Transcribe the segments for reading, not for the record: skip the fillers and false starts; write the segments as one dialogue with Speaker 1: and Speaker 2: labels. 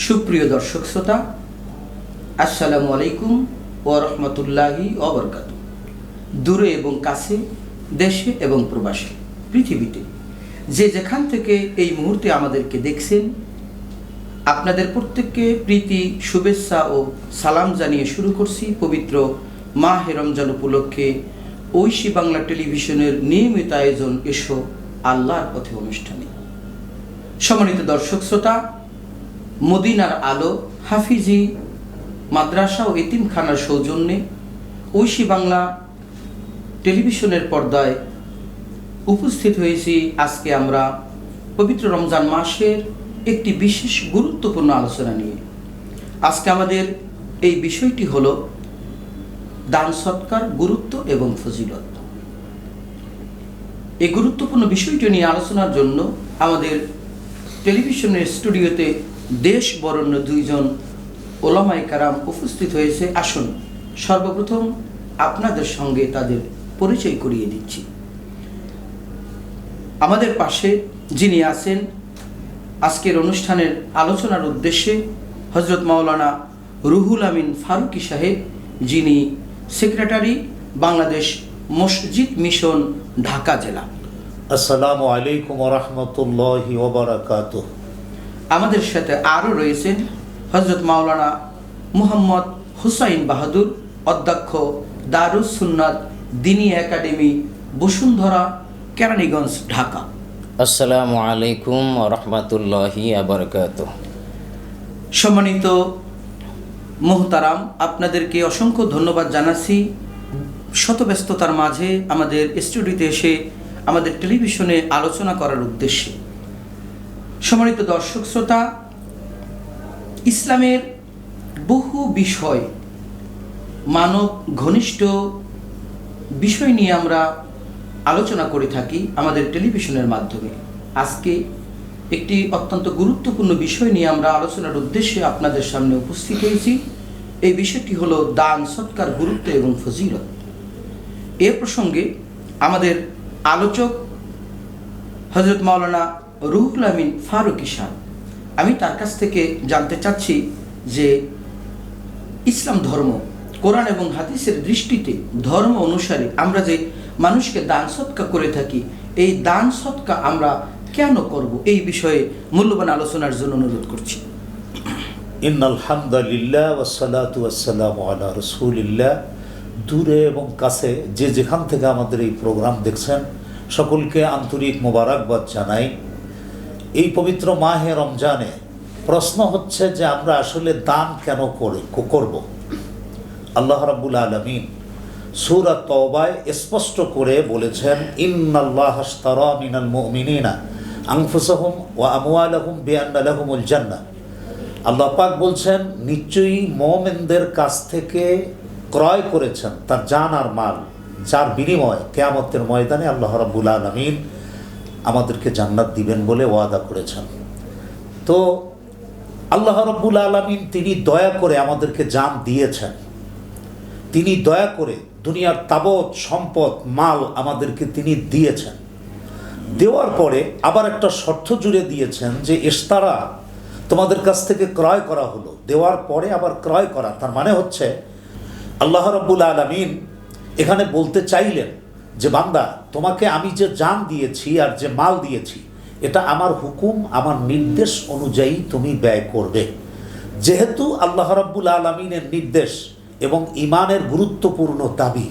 Speaker 1: সুপ্রিয় দর্শক শ্রোতা, আসসালামু আলাইকুম ওয়া রাহমাতুল্লাহি ওয়া বারাকাতুহু। দূরে এবং কাছে, দেশে এবং প্রবাসে, পৃথিবীতে যে যেখান থেকে এই মুহূর্তে আমাদেরকে দেখছেন, আপনাদের প্রত্যেককে প্রীতি, শুভেচ্ছা ও সালাম জানিয়ে শুরু করছি পবিত্র মাহে রমজান উপলক্ষে ঐশী বাংলা টেলিভিশনের নিয়মিত আয়োজন এসো আল্লাহর পথে অনুষ্ঠানে। সম্মানিত দর্শক শ্রোতা, মদিনার আলো হাফিজি মাদ্রাসা ও এতিমখানার সৌজন্যে ঐশী বাংলা টেলিভিশনের পর্দায় উপস্থিত হয়েছি। আজকে আমরা পবিত্র রমজান মাসের একটি বিশেষ গুরুত্বপূর্ণ আলোচনা নিয়ে। আজকে আমাদের এই বিষয়টি হলো দান সৎকার গুরুত্ব এবং ফজিলত। এই গুরুত্বপূর্ণ বিষয়টি নিয়ে আলোচনার জন্য আমাদের টেলিভিশনের স্টুডিওতে দেশ বরেণ্য দুইজন ওলামায়ে কেরাম উপস্থিত হয়েছে। আসুন সর্বপ্রথম আপনাদের সঙ্গে তাদের পরিচয় করিয়ে দিচ্ছি। আমাদের পাশে যিনি আছেন আজকের অনুষ্ঠানের আলোচনার উদ্দেশ্যে, হযরত মাওলানা রুহুল আমিন ফারুকী সাহেব, যিনি সেক্রেটারি, বাংলাদেশ মসজিদ মিশন, ঢাকা জেলা।
Speaker 2: আসসালামু আলাইকুম ওয়া রাহমাতুল্লাহি ওয়া বারাকাতুহু।
Speaker 1: আমাদের সাথে আরও রয়েছেন হযরত মাওলানা মুহাম্মদ হুসাইন বাহাদুর, অধ্যক্ষ দারুস সুন্নাত দ্বীনী একাডেমি, বসুন্ধরা, কেরানীগঞ্জ, ঢাকা।
Speaker 3: আসসালামু আলাইকুম ওয়া রাহমাতুল্লাহি ওয়া বারাকাতুহু।
Speaker 1: সম্মানিত মুহতারাম, আপনাদেরকে অসংখ্য ধন্যবাদ জানাচ্ছি শত ব্যস্ততার মাঝে আমাদের স্টুডিওতে এসে আমাদের টেলিভিশনে আলোচনা করার উদ্দেশ্যে। সম্মানিত দর্শক শ্রোতা, ইসলামের বহু বিষয়, মানব ঘনিষ্ঠ বিষয় নিয়ে আমরা আলোচনা করে থাকি আমাদের টেলিভিশনের মাধ্যমে। আজকে একটি অত্যন্ত গুরুত্বপূর্ণ বিষয় নিয়ে আমরা আলোচনার উদ্দেশ্যে আপনাদের সামনে উপস্থিত হয়েছি। এই বিষয়টি হলো দান সৎকার গুরুত্ব এবং ফজিলত। এ প্রসঙ্গে আমাদের আলোচক হযরত মাওলানা রুহুল আমিন ফারুকী সাহেব, আমি তার কাছ থেকে জানতে চাচ্ছি যে ইসলাম ধর্ম, কোরআন এবং হাদিসের দৃষ্টিতে ধর্ম অনুসারে আমরা যে মানুষকে দান সৎকা করে থাকি, এই দান সৎকা আমরা কেন করব, এই বিষয়ে মূল্যবান আলোচনার জন্য অনুরোধ করছি।
Speaker 2: ইন্নাল হামদুলিল্লাহ ওয়াস সালাতু ওয়াস সালামু আলা রাসূলিল্লাহ। দূরে এবং কাছে যে যেখান থেকে আমাদের এই প্রোগ্রাম দেখছেন, সকলকে আন্তরিক মোবারকবাদ জানাই। এই পবিত্র মাহে রমজানে প্রশ্ন হচ্ছে যে আমরা আসলে দান কেন করব। আল্লাহ রাব্বুল আলামিন সূরা তাওবায় স্পষ্ট করে বলেছেন, ইন্নাল্লাহা আশতারা মিনাল মুমিনিনা আনফুসাহুম ওয়া আমওয়ালাহুম বিআন্না লাহুমুল জান্নাহ। আল্লাহ পাক বলছেন, নিশ্চয়ই মুমিনদের কাছ থেকে ক্রয় করেছেন তার জান আর মাল, যার বিনিময়ে কিয়ামতের ময়দানে আল্লাহ রাব্বুল আলামিন আমাদেরকে জান্নাত দিবেন বলে ওয়াদা করেছেন। তো আল্লাহ রাব্বুল আলামিন তিনি দয়া করে আমাদেরকে জান দিয়েছেন, তিনি দয়া করে দুনিয়ার তাবৎ সম্পদ মাল আমাদেরকে তিনি দিয়েছেন। দেওয়ার পরে আবার একটা শর্ত জুড়ে দিয়েছেন যে ইশতারা, তোমাদের কাছ থেকে ক্রয় করা হলো। দেওয়ার পরে আবার ক্রয় করা, তার মানে হচ্ছে আল্লাহ রাব্বুল আলামিন এখানে বলতে চাইলেন যে বান্দা, তোমাকে আমি যে জান দিয়েছি আর যে মাল দিয়েছি, এটা আমার হুকুম, আমার নির্দেশ অনুযায়ী তুমি ব্যয় করবে। যেহেতু আল্লাহ রাব্বুল আলামিনের নির্দেশ এবং ঈমানের গুরুত্বপূর্ণ দাবি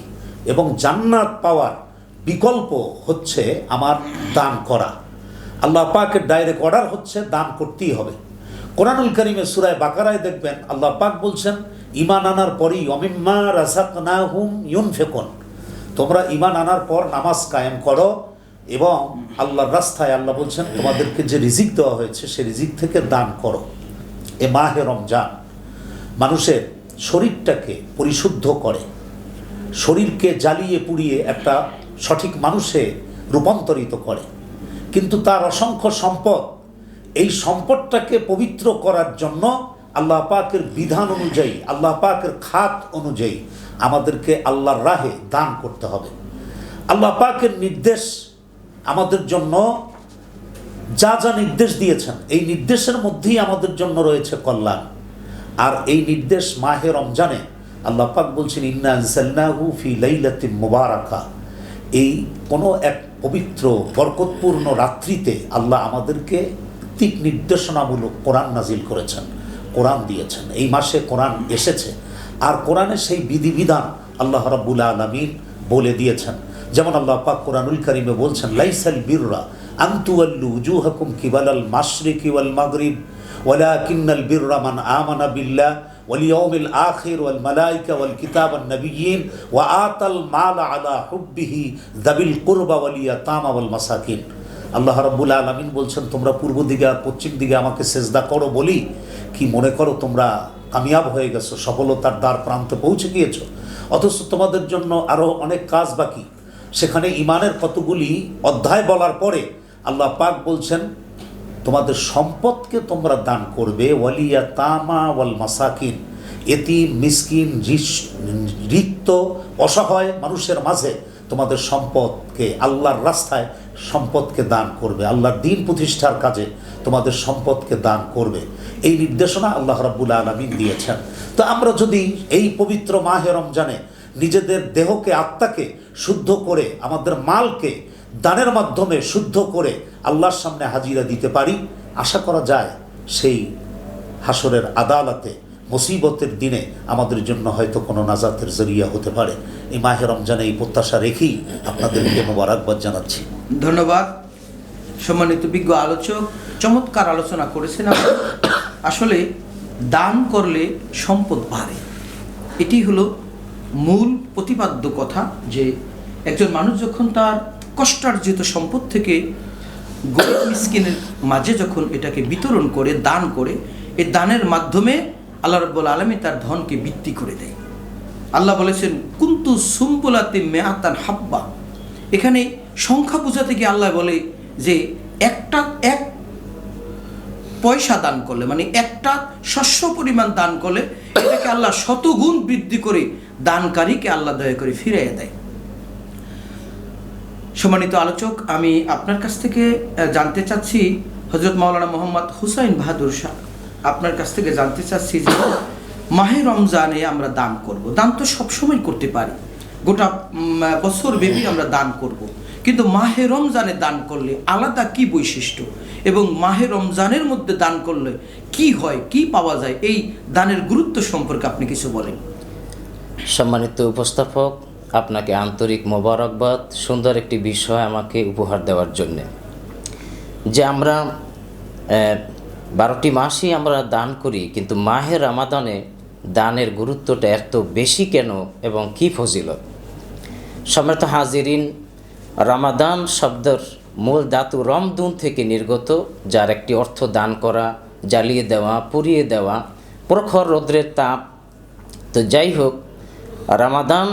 Speaker 2: এবং জান্নাত পাওয়ার বিকল্প হচ্ছে আমার দান করা, আল্লাহ পাকের ডাইরেক্ট অর্ডার হচ্ছে দান করতেই হবে। কোরআনুল কারীমে সূরা বাকারায় দেখবেন আল্লাহ পাক বলছেন, ঈমান আনার পরই ওমিম্মা রাযাকনাহুম ইউনফিকুন, তোমরা ঈমান আনার পর নামাজ কায়েম করো এবং আল্লাহর রাস্তায়, আল্লাহ বলছেন তোমাদেরকে যে রিজিক দেওয়া হয়েছে সে রিজিক থেকে দান করো। এ মাহে রমজান মানুষের শরীরটাকে পরিশুদ্ধ করে, শরীরকে জ্বালিয়ে পুড়িয়ে একটা সঠিক মানুষে রূপান্তরিত করে। কিন্তু তার অসংখ্য সম্পদ, এই সম্পদটাকে পবিত্র করার জন্য আল্লাহ পাকের বিধান অনুযায়ী, আল্লাহ পাকের খাত অনুযায়ী আমাদেরকে আল্লাহর রাহে দান করতে হবে। আল্লাহ পাকের নির্দেশ আমাদের জন্য যা যা নির্দেশ দিয়েছেন এই নির্দেশের মধ্যেই আমাদের জন্য রয়েছে কল্যাণ। আর এই নির্দেশ মাহে রমজানে আল্লাহ পাক বলছেন ইন্না আনজালনাহু ফি লাইলাতিন মুবারাকা, এই কোনো এক পবিত্র বরকতপূর্ণ রাত্রিতে আল্লাহ আমাদেরকে দিক নির্দেশনামূলক কোরআন নাজিল করেছেন, কোরআন দিয়েছেন। এই মাসে কোরআন এসেছে, আর কোরআনের সেই বিধিবিধান আল্লাহ রাব্বুল আলামিন বলে দিয়েছেন। যেমন আল্লাহ পাক কোরআনুল কারীমে বলছেন লাইসাল বিররা আন তুওয়াল্লু উজুহাকুম কিবালাল মাশরিকি ওয়াল মাগরিব ওয়ালাকিন্নাল বিররা মান আমানা বিল্লাহ ওয়াল ইয়াউমিল আখির ওয়াল মালায়েকা ওয়াল কিতাব ওয়ান নাবিয়্যিন ওয়া আতাল মাল আলা হুব্বিহি যাবিল কুরবা ওয়াল ইয়াতামা ওয়াল মাসাকিন। আল্লাহ রাব্বুল আলামিন বলছেন তোমরা পূর্ব দিকে আর পশ্চিম দিকে আমাকে সেজদা করো বলি কি মনে করো তোমরা কামিয়াব হয়ে গেছো, সফলতার দ্বার প্রান্তে পৌঁছে গিয়েছো? অথচ তোমাদের জন্য আরও অনেক কাজ বাকি। সেখানে ইমানের কতগুলি অধ্যায় বলার পরে আল্লাহ পাক বলছেন তোমাদের সম্পদকে তোমরা দান করবে ওয়ালিয়া তামা ওয়াল মাসাকিন, এতিম মিসকিন রিক্ত অসহায় মানুষের মাঝে তোমাদের সম্পদকে আল্লাহর রাস্তায় সম্পদকে দান করবে, আল্লাহর দ্বীন প্রতিষ্ঠার কাজে তোমাদের সম্পদকে দান করবে। এই নির্দেশনা আল্লাহ রাব্বুল আলামিন দিয়েছেন। তো আমরা যদি এই পবিত্র মাহে রমজানে নিজেদের দেহকে আত্মাকে শুদ্ধ করে আমাদের মালকে দানের মাধ্যমে শুদ্ধ করে আল্লাহর সামনে হাজিরা দিতে পারি, আশা করা যায় সেই হাসরের আদালতে মুসিবতের দিনে আমাদের জন্য হয়তো কোনো নাজাতের জরিয়া হতে পারে। এই মাহে রমজানে এই প্রত্যাশা রেখেই আপনাদেরকে মোবারকবাদ জানাচ্ছি।
Speaker 1: ধন্যবাদ সম্মানিত বিজ্ঞ আলোচক, চমৎকার আলোচনা করেছেন। আসলে দান করলে সম্পদ বাড়ে, এটি হলো মূল প্রতিপাদ্য কথা, যে একজন মানুষ যখন তার কষ্টার্জিত সম্পদ থেকে গরিব মিসকিনের মাঝে যখন এটাকে বিতরণ করে দান করে, এই দানের মাধ্যমে আল্লাহ রাব্বুল আলামিন তার ধনকে বৃদ্ধি করে দেয়। আল্লাহ বলেছেন কুন্তু সুম্বুলাতে মেআতান হাব্বা, এখানে সংখ্যা বোঝাতে গিয়ে আল্লাহ বলে যে এক পয়সা দান করলে, মানে একটা শস্য পরিমাণ দান করলে এটাকে আল্লাহ শতগুণ বৃদ্ধি করে দানকারীকে আল্লাহ দয়া করে ফিরিয়ে দেয়। সম্মানিত আলোচক, আমি আপনার কাছ থেকে জানতে চাচ্ছি, হযরত মাওলানা মোহাম্মদ হুসাইন বাহাদুর শাহ, আপনার কাছ থেকে জানতে চাচ্ছি যে মাহে রমজানে আমরা দান করব। দান তো সবসময় করতে পারি, গোটা বছর ব্যাপী আমরা দান করব, কিন্তু মাহে রমজানে দান করলে আলাদা কি বৈশিষ্ট্য এবং মাহে রমজানের মধ্যে দান করলে কি হয়, কি পাওয়া যায়, এই দানের গুরুত্ব সম্পর্কে আপনি কিছু বলেন।
Speaker 3: সম্মানিত উপস্থাপক, আপনাকে আন্তরিক মোবারকবাদ সুন্দর একটি বিষয় আমাকে উপহার দেওয়ার জন্যে। যে আমরা 12টি মাসই আমরা দান করি, কিন্তু মাহে রমাদানে দানের গুরুত্বটা এত বেশি কেন এবং কি ফজিলত? সম্মানিত হাজিরিন, রমাদান শব্দের মূল ধাতু রমদুন থেকে নির্গত, যার একটি অর্থ দান করা, জ্বালিয়ে দেওয়া, পুড়িয়ে দেওয়া, প্রখর রৌদ্রের তাপ। তো যাই হোক, রমাদান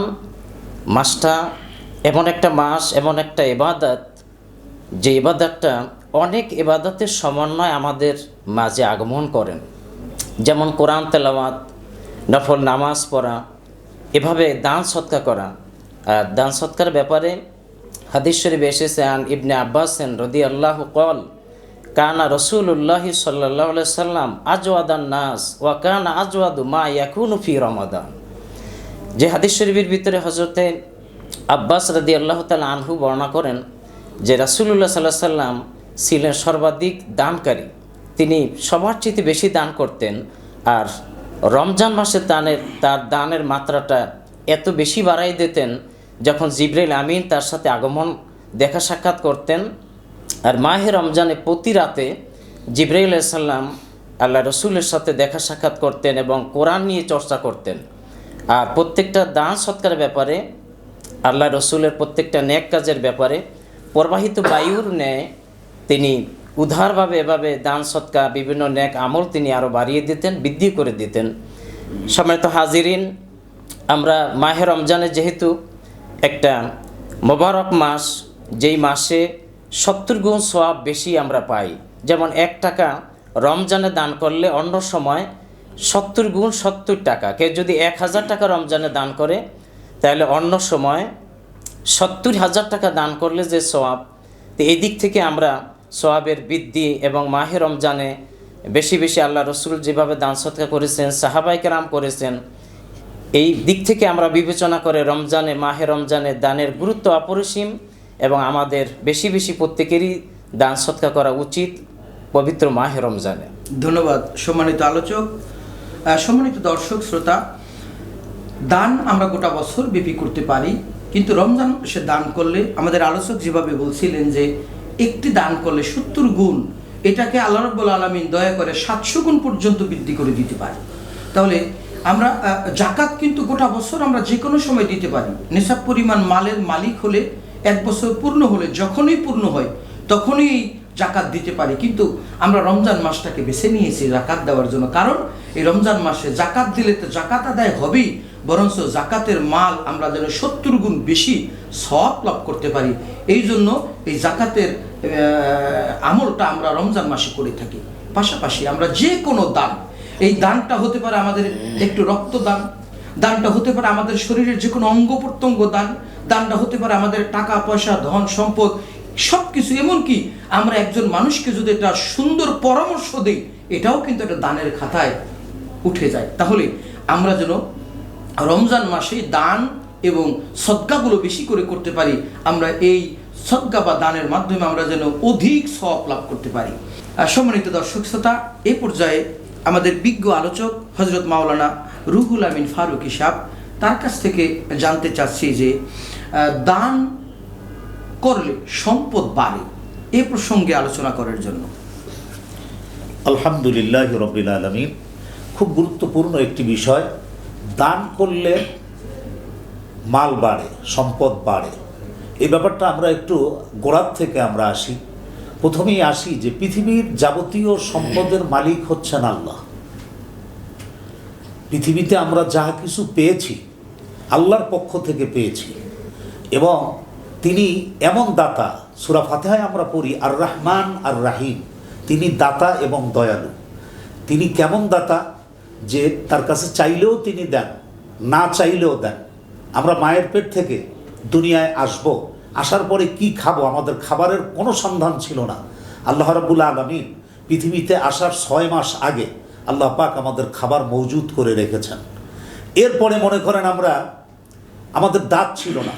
Speaker 3: মাসটা এমন একটা মাস, এমন একটা ইবাদত, যে ইবাদতটা অনেক ইবাদতের সমন্বয় আমাদের মাঝে আগমন করেন। যেমন কোরআন তেলাওয়াত, নফল নামাজ পড়া, এভাবে দান সৎকার করা। আর দান সৎকার ব্যাপারে হাদিস শরীফে এসেছে আন ইবনে আব্বাস রাদিয়াল্লাহু ক্বাল কানা রাসূলুল্লাহ সাল্লাল্লাহু আলাইহি সাল্লাম আজওয়াদান নাস ওয়া কানা আজওয়াদু মা ইয়াকুনু ফি রমাদান। যে হাদিস শরীফের ভিতরে হযরতে আব্বাস রাদিয়াল্লাহু তাআলা আনহু বর্ণনা করেন যে রাসূলুল্লাহ সাল্লাল্লাহু আলাইহি সাল্লাম ছিলেন সর্বাধিক দানকারী, তিনি সবার চেয়ে বেশি দান করতেন। আর রমজান মাসে তার দানের মাত্রাটা এত বেশি বাড়াই দিতেন যখন জিবরাইল আমিন তার সাথে আগমন দেখা সাক্ষাৎ করতেন। আর মাহে রমজানে প্রতি রাতে জিবরাইল আলাইহিস সালাম আল্লাহ রসুলের সাথে দেখা সাক্ষাৎ করতেন এবং কোরআন নিয়ে চর্চা করতেন। আর প্রত্যেকটা দান সৎকারের ব্যাপারে, আল্লাহ রসুলের প্রত্যেকটা নেক কাজের ব্যাপারে প্রবাহিত বায়ুর ন্যায় তিনি উদারভাবে এভাবে দান সৎকার, বিভিন্ন নেক আমল তিনি আরও বাড়িয়ে দিতেন, বৃদ্ধি করে দিতেন। সম্মানিত হাজিরিন, আমরা মাহে রমজানে যেহেতু একটা মোবারক মাস, যেই মাসে 70 গুণ সওয়াব বেশি আমরা পাই। যেমন 1 টাকা রমজানে দান করলে অন্য সময় 70 গুণ 70 টাকা। কেউ যদি 1000 টাকা রমজানে দান করে তাহলে অন্য সময় 70,000 টাকা দান করলে যে সওয়াব, তো এই দিক থেকে আমরা সোয়াবের বৃদ্ধি এবং মাহে রমজানে বেশি বেশি আল্লাহ রসুল যেভাবে দান সৎকার করেছেন, সাহাবায়ে কেরাম করেছেন, এই দিক থেকে আমরা বিবেচনা করে মাহে রমজানে দানের গুরুত্ব অপরিসীম এবং আমাদের বেশি বেশি প্রত্যেকেরই দান সৎকার করা উচিত পবিত্র মাহে রমজানে।
Speaker 1: ধন্যবাদ সম্মানিত আলোচক। সম্মানিত দর্শক শ্রোতা, দান আমরা গোটা বছর ব্যাপী করতে পারি, কিন্তু রমজান মাসে দান করলে আমাদের আলোচক যেভাবে বলছিলেন যে একটি দান করলে 70 গুণ, এটাকে আল্লাহ রাব্বুল আলামিন দয়া করে 700 গুণ পর্যন্ত বৃদ্ধি করে দিতে পারে। তাহলে আমরা জাকাত কিন্তু গোটা বছর আমরা যে কোনো সময় দিতে পারি। নিসাব পরিমাণ মালের মালিক হলে 1 বছর পূর্ণ হলে যখনই পূর্ণ হয় তখনই জাকাত দিতে পারি, কিন্তু আমরা রমজান মাসটাকে বেছে নিয়েছি জাকাত দেওয়ার জন্য। কারণ এই রমজান মাসে জাকাত দিলে তো জাকাত আদায় হবেই, বরঞ্চ জাকাতের মাল আমরা যেন 70 গুণ বেশি সওয়াব লাভ করতে পারি। এই জন্য এই জাকাতের আমলটা আমরা রমজান মাসে করে থাকি। পাশাপাশি আমরা যে কোনো দান, এই দানটা হতে পারে আমাদের একটু রক্তদান, দানটা হতে পারে আমাদের শরীরের যে কোনো অঙ্গ প্রত্যঙ্গ দান, দানটা হতে পারে আমাদের টাকা পয়সা ধন সম্পদ সব কিছু, এমনকি আমরা একজন মানুষকে যদি একটা সুন্দর পরামর্শ দিই এটাও কিন্তু একটা দানের খাতায় উঠে যায়। তাহলে আমরা যেন রমজান মাসে দান এবং সদকাগুলো বেশি করে করতে পারি, আমরা এই সদকা বা দানের মাধ্যমে আমরা যেন অধিক সওয়াব লাভ করতে পারি। সম্মানিত দর্শক শ্রোতা, এই পর্যায়ে আমাদের বিজ্ঞ আলোচক হযরত মাওলানা রুহুল আমিন ফারুকী সাহেব, তার কাছ থেকে জানতে চাচ্ছি যে দান করলে সম্পদ বাড়ে, এ প্রসঙ্গে আলোচনা করার জন্য।
Speaker 2: আলহামদুলিল্লাহ রাব্বিল আলামিন। খুব গুরুত্বপূর্ণ একটি বিষয়। দান করলে মাল বাড়ে, সম্পদ বাড়ে, এই ব্যাপারটা আমরা একটু গোড়ার থেকে আমরা আসি। প্রথমেই আসি যে পৃথিবীর যাবতীয় সম্পদের মালিক হচ্ছেন আল্লাহ। পৃথিবীতে আমরা যা কিছু পেয়েছি আল্লাহর পক্ষ থেকে পেয়েছি, এবং তিনি এমন দাতা, সূরা ফাতিহায় আমরা পড়ি আর রহমান আর রাহিম, তিনি দাতা এবং দয়ালু। তিনি কেমন দাতা যে তার কাছে চাইলেও তিনি দেন, না চাইলেও দেন। আমরা মায়ের পেট থেকে দুনিয়ায় আসব, আসার পরে কি খাবো আমাদের খাবারের কোনো সন্ধান ছিল না। আল্লাহ রাব্বুল আলামিন পৃথিবীতে আসার 6 মাস আগে আল্লাহ পাক আমাদের খাবার মজুদ করে রেখেছেন। এরপরে মনে করেন আমাদের দাঁত ছিল না,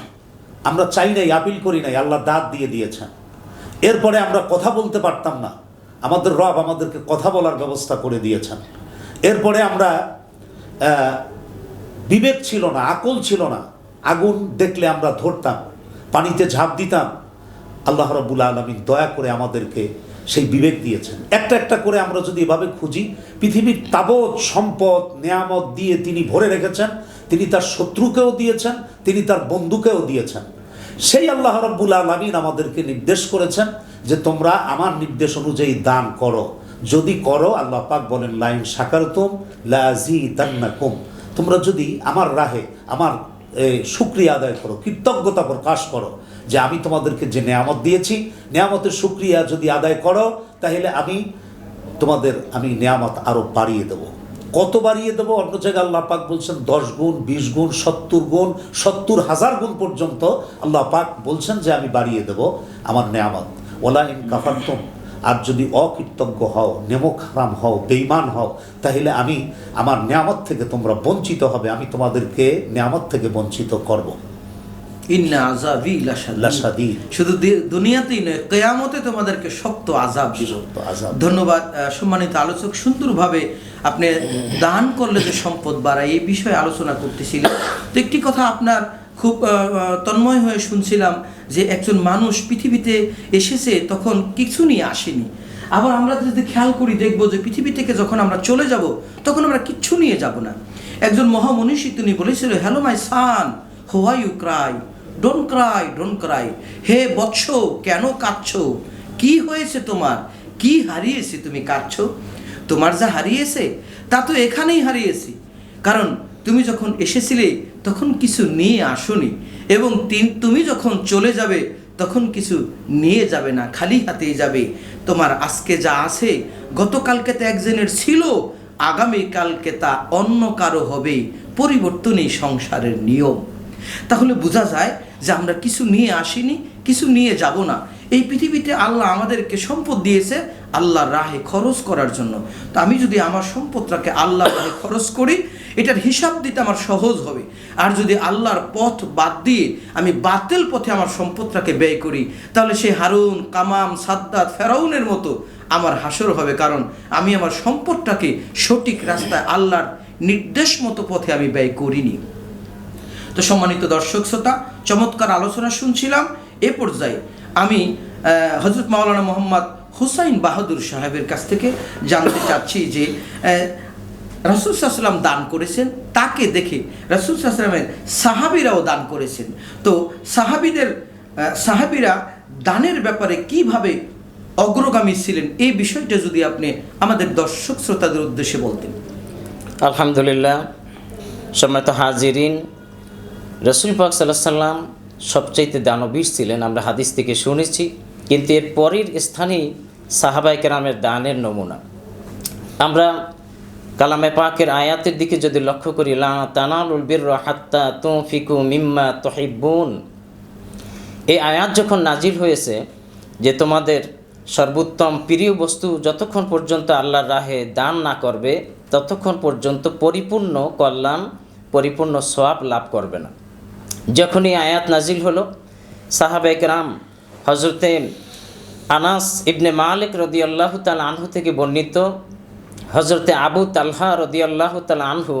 Speaker 2: আমরা চাই নাই, আপিল করি নাই, আল্লাহ দাঁত দিয়ে দিয়েছেন। এরপরে আমরা কথা বলতে পারতাম না, আমাদের রব আমাদেরকে কথা বলার ব্যবস্থা করে দিয়েছেন। এরপরে আমরা বিবেক ছিল না, আকল ছিল না, আগুন দেখলে আমরা ধরতাম, পানিতে ঝাঁপ দিতাম। আল্লাহ রাব্বুল আলামিন দয়া করে আমাদেরকে সেই বিবেক দিয়েছেন। একটা একটা করে আমরা যদি এভাবে খুঁজি, পৃথিবীর তাবৎ সম্পদ নেয়ামত দিয়ে তিনি ভরে রেখেছেন। তিনি তার শত্রুকেও দিয়েছেন, তিনি তার বন্ধুকেও দিয়েছেন। সেই আল্লাহ রাব্বুল আলামিন আমাদেরকে নির্দেশ করেছেন যে তোমরা আমার নির্দেশ অনুযায়ী দান করো। যদি করো, আল্লাহ পাক বলেন লাইন শাকারতুম লাযীদান্নাকুম, তোমরা যদি আমার রাহে আমার শুকরিয়া আদায় করো, কৃতজ্ঞতা প্রকাশ করো যে আমি তোমাদেরকে যে নেয়ামত দিয়েছি, নেয়ামতের শুকরিয়া যদি আদায় করো তাহলে আমি নেয়ামত আরও বাড়িয়ে দেবো। কত বাড়িয়ে দেবো? অন্য জায়গায় আল্লাহ পাক বলছেন 10 গুণ, 20 গুণ, 70 গুণ, 70,000 গুণ পর্যন্ত আল্লাহ পাক বলছেন যে আমি বাড়িয়ে দেবো আমার নেয়ামত। ওয়ালা ইন কাফারতুম, আর যদি অকৃতজ্ঞ হও, নেমক হারাম হও, বেঈমান হও, তাহলে আমি আমার নেয়ামত থেকে তোমরা বঞ্চিত হবে, আমি তোমাদেরকে নেয়ামত থেকে বঞ্চিত করব।
Speaker 1: ইন্না আযাবি লাশাদীদ, শুধু দুনিয়াতেই নয়, কিয়ামতে তোমাদেরকে শক্ত আযাব দিব। ধন্যবাদ সম্মানিত আলোচক, সুন্দরভাবে আপনি দান করলে যে সম্পদ বাড়ায় এই বিষয়ে আলোচনা করতেছিলেন। তো একটি কথা আপনার খুব তন্ময় হয়ে শুনছিলাম যে একজন মানুষ পৃথিবীতে এসেছে তখন কিছু নিয়ে আসেনি। আবার আমরা যদি খেয়াল করি দেখব যে পৃথিবী থেকে যখন আমরা চলে যাব তখন আমরা কিচ্ছু নিয়ে যাব না। একজন মহামনীষী তিনি বলেছিল, hello my son, why you cry, don't cry, don't cry. হে বৎস, কেন কাঁদছো? কি হয়েছে তোমার? কি হারিয়েছে তুমি কাঁদছো? তোমার যা হারিয়েছে তা তো এখানেই হারিয়েছি, কারণ তুমি যখন এসেছিলে তখন কিছু নিয়ে আসোনি, এবং তুমি যখন চলে যাবে তখন কিছু নিয়ে যাবে না, খালি হাতেই যাবে। তোমার আজকে যা আছে গতকালকে তো একজনের ছিল, আগামীকালকে তা অন্য কারো হবে, পরিবর্তনই সংসারের নিয়ম। তাহলে বোঝা যায় যে আমরা কিছু নিয়ে আসিনি, কিছু নিয়ে যাব না। এই পৃথিবীতে আল্লাহ আমাদেরকে সম্পদ দিয়েছে আল্লাহর রাহে খরচ করার জন্য। তো আমি যদি আমার সম্পদটাকে আল্লাহর রাহে খরচ করি, এটার হিসাব দিতে আমার সহজ হবে। আর যদি আল্লাহর পথ বাদ দিয়ে আমি বাতিল পথে আমার সম্পদটাকে ব্যয় করি, তাহলে সেই হারুন, কামাম, সাদ্দাত, ফেরাউনের মতো আমার হাসর হবে, কারণ আমি আমার সম্পদটাকে সঠিক রাস্তায় আল্লাহর নির্দেশ মতো পথে আমি ব্যয় করিনি। তো সম্মানিত দর্শক শ্রোতা, চমৎকার আলোচনা শুনছিলাম। এ পর্যায়ে আমি হযরত মাওলানা মোহাম্মদ হুসাইন বাহাদুর সাহেবের কাছ থেকে জানতে চাচ্ছি যে রাসূল সাল্লাল্লাহু আলাইহি ওয়াসাল্লাম দান করেছেন, তাকে দেখে রাসূল সাল্লাল্লাহু আলাইহি ওয়াসাল্লামের সাহাবীরাও দান করেছেন। তো সাহাবীরা দানের ব্যাপারে কিভাবে অগ্রগামী ছিলেন, এই বিষয়টা যদি আপনি আমাদের দর্শক শ্রোতাদের উদ্দেশ্যে বলতেন।
Speaker 3: আলহামদুলিল্লাহ, সম্মানিত হাজিরিন, রাসূল পাক সাল্লাল্লাহু আলাইহি ওয়াসাল্লাম সবচাইতে দানবীর ছিলেন, আমরা হাদিস থেকে শুনেছি। কিন্তু এর পরের স্থানেই সাহাবায়ে কেরামের দানের নমুনা। আমরা কালামে পাকের আয়াতের দিকে যদি লক্ষ্য করি, লা তানালুল বিররা হাত্তা তুনফিকু মিম্মা তুহিব্বুন, এই আয়াত যখন নাজিল হয়েছে যে তোমাদের সর্বোত্তম প্রিয় বস্তু যতক্ষণ পর্যন্ত আল্লাহর রাহে দান না করবে ততক্ষণ পর্যন্ত পরিপূর্ণ কল্যাণ, পরিপূর্ণ সওয়াব লাভ করবে না। যখন এই আয়াত নাজিল হলো, সাহাবায়ে কেরাম হযরতে আনাস ইবনে মালিক রাদিয়াল্লাহু তাআলা আনহু থেকে বর্ণিত, হযরতে আবু তালহা রাদিয়াল্লাহু তাআলা আনহু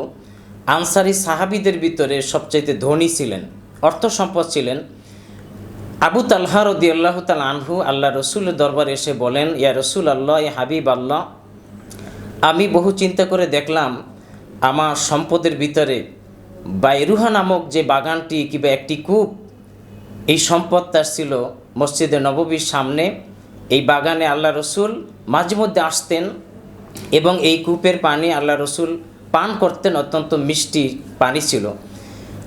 Speaker 3: আনসারী সাহাবীদের ভিতরে সবচাইতে ধনী ছিলেন, অর্থ সম্পদ ছিলেন। আবু তালহা রাদিয়াল্লাহু তাআলা আনহু আল্লাহ রসুলের দরবারে এসে বলেন, ইয়া রাসূলুল্লাহ, ইয়া হাবিব আল্লাহ, আমি বহু চিন্তা করে দেখলাম আমার সম্পদের ভিতরে বাইরুহা নামক যে বাগানটি কিংবা একটি কূপ, এই সম্পদ তার ছিল মসজিদে নববীর সামনে। এই বাগানে আল্লাহ রসুল মাঝে মধ্যে আসতেন এবং এই কূপের পানি আল্লাহ রসুল পান করতেন, অত্যন্ত মিষ্টি পানি ছিল।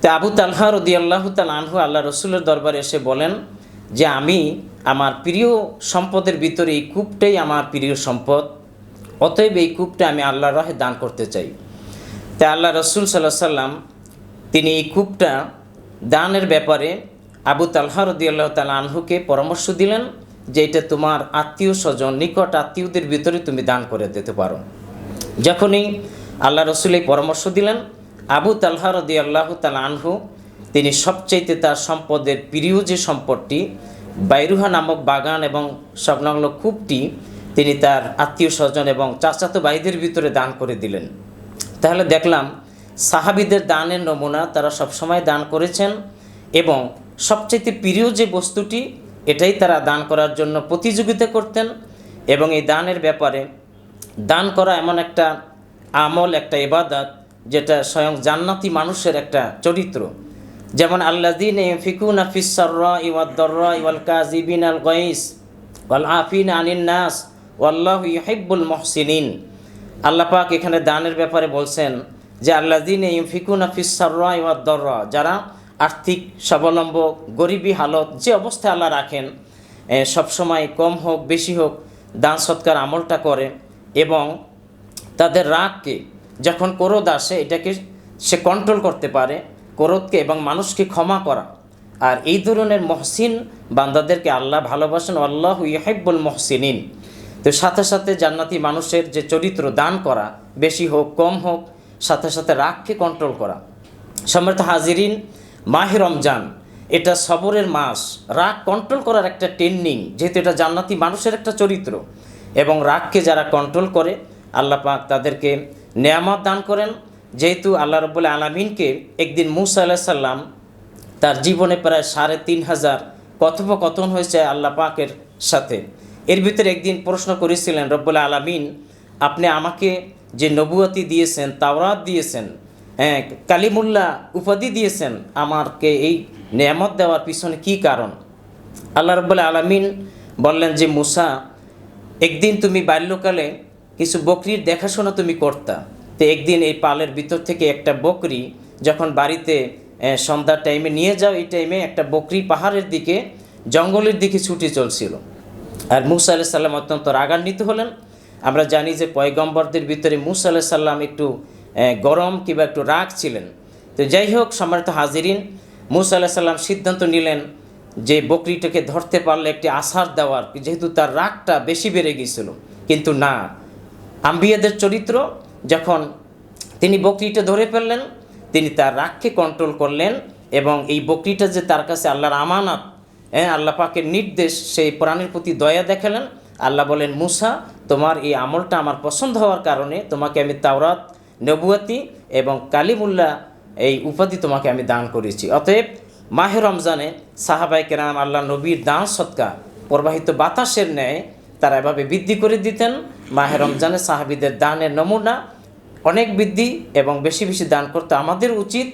Speaker 3: তো আবু তালহা রাদিয়াল্লাহু তাআলা আনহু আল্লাহ রসুলের দরবারে এসে বলেন যে আমি আমার প্রিয় সম্পদের ভিতরে এই কূপটাই আমার প্রিয় সম্পদ, অতএব এই কূপটা আমি আল্লাহর রাহে দান করতে চাই। তাই আল্লাহ রসুল সাল্লাল্লাহু আলাইহি ওয়াসাল্লাম তিনি এই কূপটা দানের ব্যাপারে আবু তালহা রাদিয়াল্লাহু তাআলা আনহুকে পরামর্শ দিলেন যে এটা তোমার আত্মীয় স্বজন, নিকট আত্মীয়দের ভিতরে তুমি দান করে দিতে পারো। যখনই আল্লাহ রসুল এই পরামর্শ দিলেন, আবু তালহা রাদিয়াল্লাহু তাআলা আনহু তিনি সবচাইতে তার সম্পদের প্রিয় যে সম্পদটি বাইরুহা নামক বাগান এবং সংলগ্ন কূপটি তিনি তার আত্মীয় স্বজন এবং চাচাতো ভাইদের ভিতরে দান করে দিলেন। তাহলে দেখলাম সাহাবীদের দানের নমুনা, তারা সবসময় দান করেছেন এবং সবচাইতে প্রিয় যে বস্তুটি এটাই তারা দান করার জন্য প্রতিযোগিতা করতেন। এবং এই দানের ব্যাপারে দান করা এমন একটা আমল, একটা ইবাদত যেটা স্বয়ং জান্নাতি মানুষের একটা চরিত্র। যেমন আল্লাযীনা ইউনফিকুনা ফিস সাররাই ওয়াদ দাররাই ওয়াল কাযিবিনাল গায়স ওয়াল আফিনা আনিন নাস ওয়াল্লাহু ইউহিব্বুল মুহসিনিন। আল্লাহ পাক এখানে দানের ব্যাপারে বলছেন যে আল্লাযীনা ইউনফিকুনা ফিস সাররাই ওয়াদ দাররা, যারা আর্থিক স্বাবলম্ব, গরিবী হালত যে অবস্থায় আল্লাহ রাখেন, সবসময় কম হোক বেশি হোক দান সৎকার আমলটা করে এবং তাদের রাগকে, যখন ক্রোধ আসে এটাকে সে কন্ট্রোল করতে পারে, ক্রোধকে, এবং মানুষকে ক্ষমা করা। আর এই ধরনের মহসিন বান্দাদেরকে আল্লাহ ভালোবাসেন, আল্লাহু ইউহিব্বুল মুহসিনিন। তো সাথে সাথে জান্নাতি মানুষের যে চরিত্র, দান করা বেশি হোক কম হোক, সাথে সাথে রাগকে কন্ট্রোল করা। সম্মানিত হাজিরিন, মাহে রমজান এটা সবরের মাস, রাগ কন্ট্রোল করার একটা ট্রেনিং, যেহেতু এটা জান্নাতি মানুষের একটা চরিত্র। এবং রাগকে যারা কন্ট্রোল করে আল্লাহ পাক তাদেরকে নেয়ামত দান করেন। যেহেতু আল্লাহ রাব্বুল আলামিনকে একদিন মূসা আলাইহিস সালাম তার জীবনে প্রায় ৩৫০০ কথোপকথন হয়েছে আল্লাহ পাকের সাথে। এর ভিতরে একদিন প্রশ্ন করেছিলেন, রব্বুল আলামিন আপনি আমাকে যে নবুয়তি দিয়েছেন, তাওরাত দিয়েছেন, কালিমুল্লাহ উপাধি দিয়েছেন, আমাকে এই নেয়ামত দেওয়ার পিছনে কি কারণ? আল্লাহ রাব্বুল আলামিন বললেন যে মূসা, একদিন তুমি বাল্যকালে কিছু বকরির দেখাশোনা তুমি করতা। তো একদিন এই পালের ভিতর থেকে একটা বকরি যখন বাড়িতে সন্ধ্যার টাইমে নিয়ে যাও, এই টাইমে একটা বকরি পাহাড়ের দিকে, জঙ্গলের দিকে ছুটে চলছিল। আর মূসা আলাইহিস সালাম অত্যন্ত রাগান্বিত হলেন। আমরা জানি যে পয়গম্বরদের ভিতরে মূসা আলাইহিস সালাম একটু গরম কিংবা একটু রাগ ছিলেন। তো যাই হোক, সম্মানিত হাজিরিন, মূসা আলাইহিস সালাম সিদ্ধান্ত নিলেন যে বকরিটাকে ধরতে পারলে একটি আছাড় দেওয়ার, যেহেতু তার রাগটা বেশি বেড়ে গিয়েছিল। কিন্তু না, আম্বিয়াদের চরিত্র, যখন তিনি বকরিটা ধরে ফেললেন, তিনি তার রাগকে কন্ট্রোল করলেন এবং এই বকরিটা যে তার কাছে আল্লাহর আমানত, আল্লাহ পাকের নির্দেশ, সেই প্রাণীর প্রতি দয়া দেখালেন। আল্লাহ বলেন, মুসা, তোমার এই আমলটা আমার পছন্দ হওয়ার কারণে তোমাকে আমি তাওরাত, নবুয়াতি এবং কালিমুল্লাহ এই উপাধি তোমাকে আমি দান করেছি। অতএব মাহে রমজানে সাহাবায়ে কেরাম আল্লাহ নবীর দান সদকা প্রবাহিত বাতাসের ন্যায় তারা এভাবে বৃদ্ধি করে দিতেন। মাহে রমজানে সাহাবীদের দানের নমুনা অনেক বৃদ্ধি এবং বেশি বেশি দান করতে আমাদের উচিত।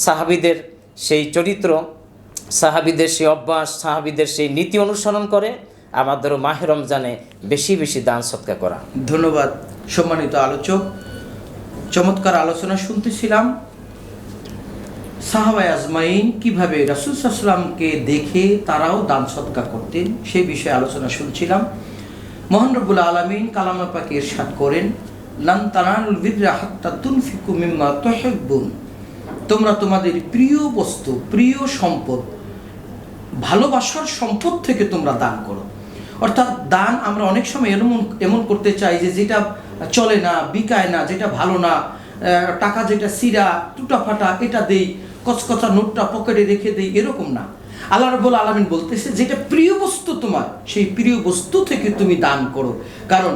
Speaker 3: সাহাবীদের সেই চরিত্র, সাহাবীদের সেই অভ্যাস, সাহাবীদের সেই নীতি অনুসরণ করে আমাদেরও মাহে রমজানে বেশি বেশি দান সদকা করা।
Speaker 1: ধন্যবাদ সম্মানিত আলোচক। চমৎকার আলোচনা শুনতেছিলাম। সাহাবায়ে আজমাইন কিভাবে রাসূল সাল্লাল্লাহু আলাইহি ওয়াসাল্লামকে দেখে তারাও দান সদকা করতেন, সেই বিষয়ে আলোচনা শুনছিলাম। মহান রব্বুল আলামিন কালামে পাকে ইরশাদ করেন, লান তানালুল বিররা হাত্তা তুনফিকু মিম্মা তুহিব্বুন। তোমরা তোমাদের প্রিয় বস্তু, প্রিয় সম্পদ, ভালোবাসার সম্পদ থেকে তোমরা দান করো। অর্থাৎ দান আমরা অনেক সময় এমন করতে চাই যে যেটা চলে না, বিকায় না, যেটা ভালো না, টাকা যেটা সিরা টুটা ফাটা এটা দেই, কচকচা নোটটা পকেটে রেখে দেই, এরকম না। আল্লাহ রাব্বুল আলামিন বলতেছে যেটা প্রিয় বস্তু তোমার, সেই প্রিয় বস্তু থেকে তুমি দান করো। কারণ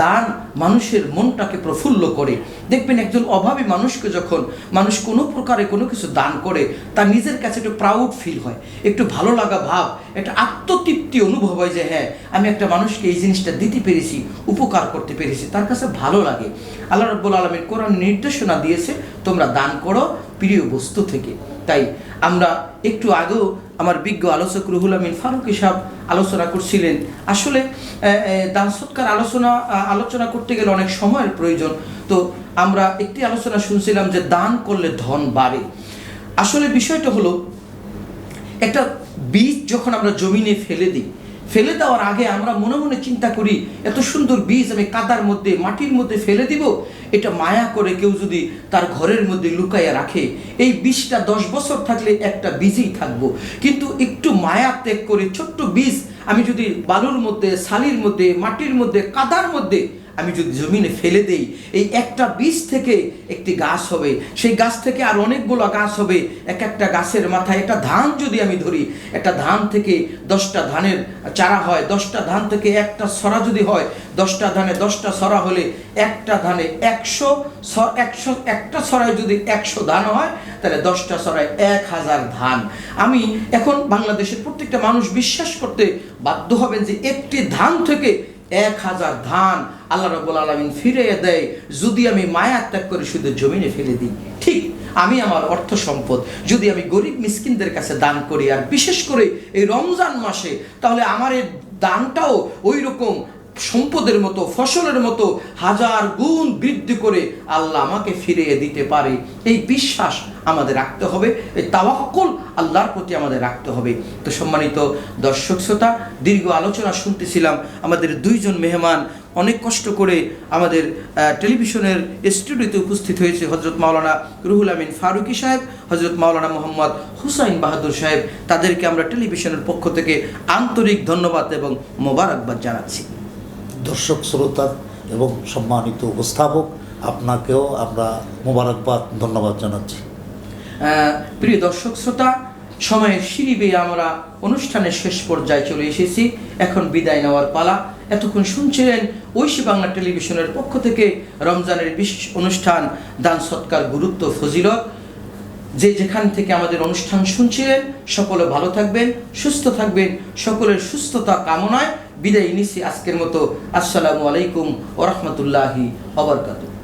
Speaker 1: দান মানুষের মনটাকে প্রফুল্ল করে। দেখবেন একজন অভাবী মানুষকে যখন মানুষ কোনো প্রকারে কোনো কিছু দান করে, তার নিজের কাছে একটু প্রাউড ফিল হয়, একটু ভালো লাগা ভাব, একটা আত্মতৃপ্তি অনুভব হয় যে হ্যাঁ, আমি একটা মানুষকে এই জিনিসটা দিতে পেরেছি, উপকার করতে পেরেছি, তার কাছে ভালো লাগে। আল্লাহ রাব্বুল আলামিন কোরআন নির্দেশনা দিয়েছে, তোমরা দান করো প্রিয় বস্তু থেকে। তাই আমরা একটু আগেও আমার বিজ্ঞ আলোচক রুহুল আমিন ফারুকী সাহেব আলোচনা করছিলেন। আসলে দান সৎকার আলোচনা করতে গেলে অনেক সময়ের প্রয়োজন। তো আমরা একটি আলোচনা শুনছিলাম যে দান করলে ধন বাড়ে। আসলে বিষয়টা হলো, একটা বীজ যখন আমরা জমিনে ফেলে দিই, ফেলে দেওয়ার আগে আমরা মনে মনে চিন্তা করি, এত সুন্দর বীজ আমি কাদার মধ্যে, মাটির মধ্যে ফেলে দিব, এটা মায়া করে কেউ যদি তার ঘরের মধ্যে লুকাইয়া রাখে, এই বীজটা 10 বছর থাকলে একটা বীজই থাকবো। কিন্তু একটু মায়া ত্যাগ করে ছোট্ট বীজ আমি যদি বালুর মধ্যে, সালির মধ্যে, মাটির মধ্যে, কাদার মধ্যে আমি যদি জমিনে ফেলে দেই, এই একটা বীজ থেকে একটি গাছ হবে, সেই গাছ থেকে আর অনেকগুলো গাছ হবে। এক একটা গাছের মাথায় একটা ধান যদি আমি ধরি, একটা ধান থেকে 10টা ধানের চারা হয়, 10টা ধান থেকে একটা ছড়া যদি হয়, 10টা ধানে 10টা ছড়া হলে একটা ধানে 100, একটা ছড়ায় যদি 100 ধান হয়, তাহলে 10টা ছড়ায় 1000 ধান। আমি এখন বাংলাদেশের প্রত্যেকটা মানুষ বিশ্বাস করতে বাধ্য হবেন যে একটি ধান থেকে 1000 ধান আল্লাহ রাব্বুল আলামিন ফিরিয়ে দেয় যদি আমি মায়া ত্যাগ করে শুধু জমিনে ফেলে দিই। ঠিক আমি আমার অর্থ সম্পদ যদি আমি গরিব মিসকিনদের কাছে দান করি, আর বিশেষ করে এই রমজান মাসে, তাহলে আমার এই দানটাও ওই রকম সম্পদের মতো, ফসলের মতো 1000 গুণ বৃদ্ধি করে আল্লাহ আমাকে ফিরিয়ে দিতে পারে। এই বিশ্বাস আমাদের রাখতে হবে, এই তাওয়াক্কুল আল্লাহর প্রতি আমাদের রাখতে হবে। তো সম্মানিত দর্শক শ্রোতা, দীর্ঘ আলোচনা শুনতেছিলাম। আমাদের 2 জন মেহমান অনেক কষ্ট করে আমাদের টেলিভিশনের স্টুডিওতে উপস্থিত হয়েছে, হযরত মাওলানা রুহুল আমিন ফারুকী সাহেব, হযরত মাওলানা মোহাম্মদ হুসাইন বাহাদুর সাহেব। তাদেরকে আমরা টেলিভিশনের পক্ষ থেকে আন্তরিক ধন্যবাদ এবং মোবারকবাদ জানাচ্ছি।
Speaker 2: দর্শক শ্রোতা এবং সম্মানিত উপস্থাপক, আপনাকেও আমরা মোবারকবাদ, ধন্যবাদ জানাচ্ছি।
Speaker 1: প্রিয় দর্শক শ্রোতা, সময়ের সিঁড়ি বেয়ে আমরা অনুষ্ঠানের শেষ পর্যায়ে চলে এসেছি। এখন বিদায় নেওয়ার পালা। এতক্ষণ শুনছিলেন ঐশী বাংলা টেলিভিশনের পক্ষ থেকে রমজানের বিশেষ অনুষ্ঠান দান সৎকার গুরুত্ব ফজিলত। যে যেখান থেকে আমাদের অনুষ্ঠান শুনছিলেন, সকলে ভালো থাকবেন, সুস্থ থাকবেন। সকলের সুস্থতা কামনায় বিদায় নিচ্ছি আজকের মতো। আসসালামু আলাইকুম ওয়া রাহমাতুল্লাহি ওয়া বারাকাতুহু।